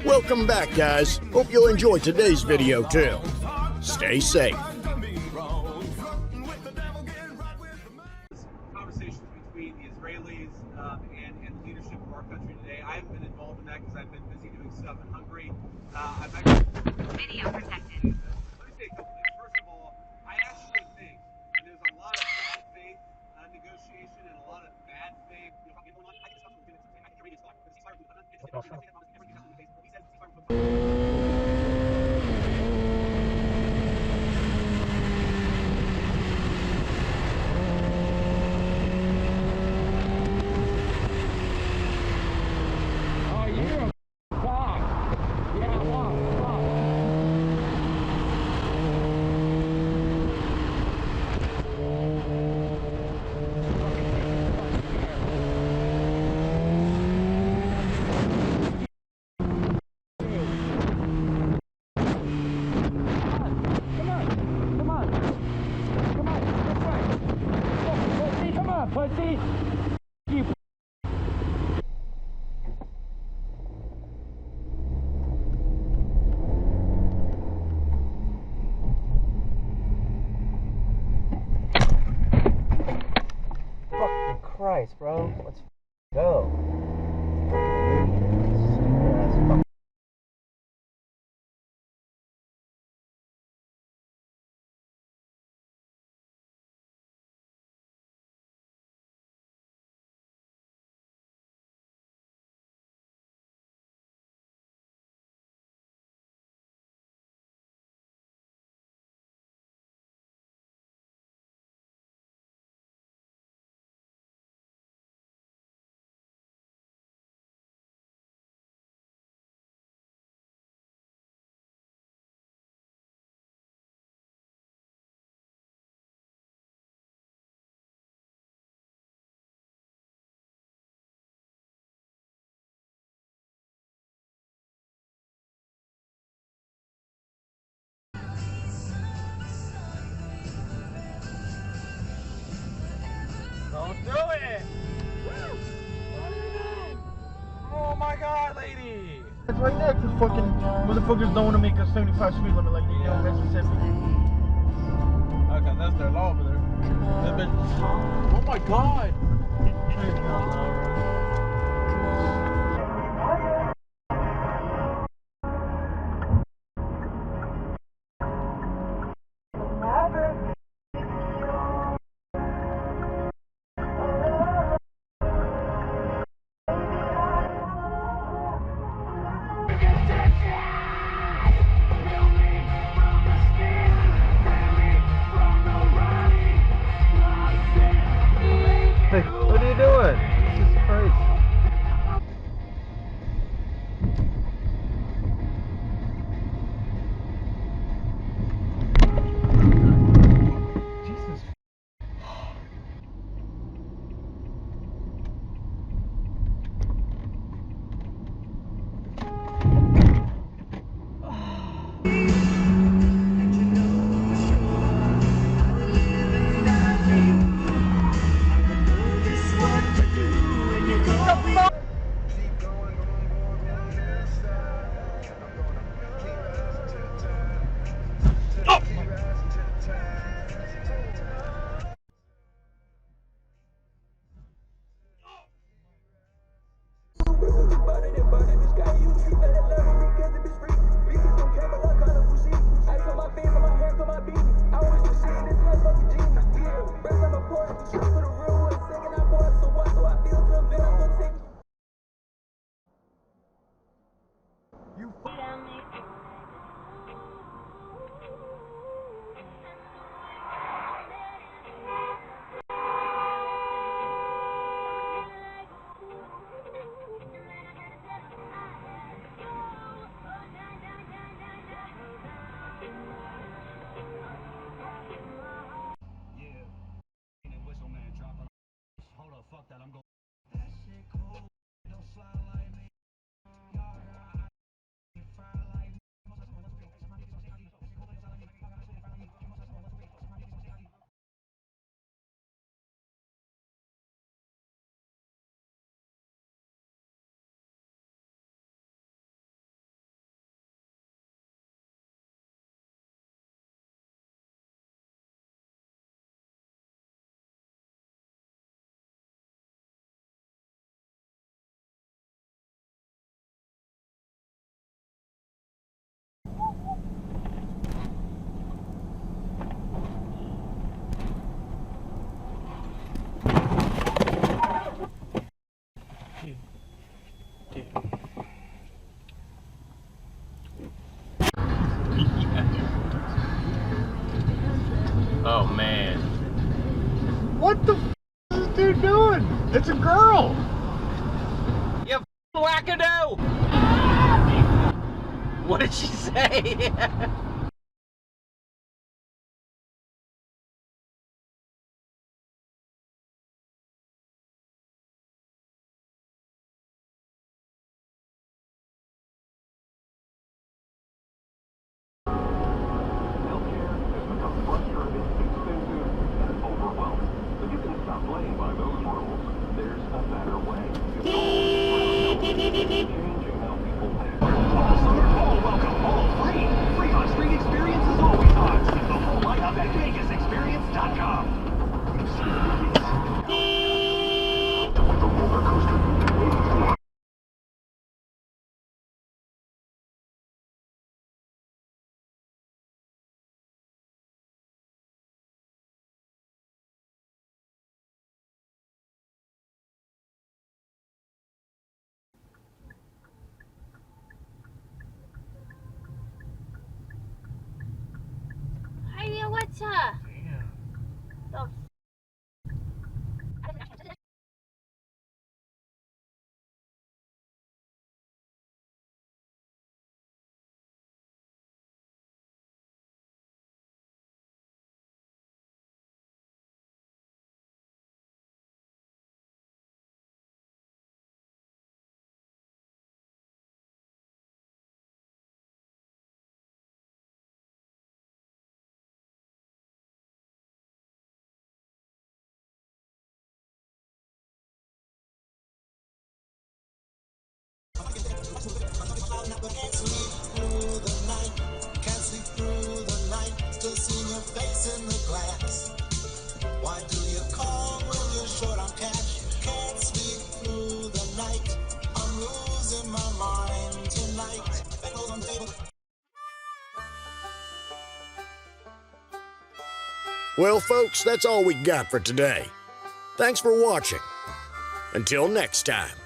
Welcome back, guys. Hope you'll enjoy today's video too. Stay safe. Conversations between the Israelis and the leadership of our country today. I haven't been involved in that because I've been busy doing stuff in Hungary. I've actually... Video protected. Let me say a couple things. First of all, I actually think there's a lot of bad faith negotiation and a lot of bad faith. Christ, bro. Let's go. Don't do it! Oh my god, lady! It's right there because fucking motherfuckers don't want to make a 75 speed limit like they do in Mississippi. Okay, that's their law over there. That bitch. Oh my god! Hey, what are you doing? This is crazy. wackadoo! What did she say? Hey, what's up? The Well, folks, that's all we got for today. Thanks for watching. Until next time.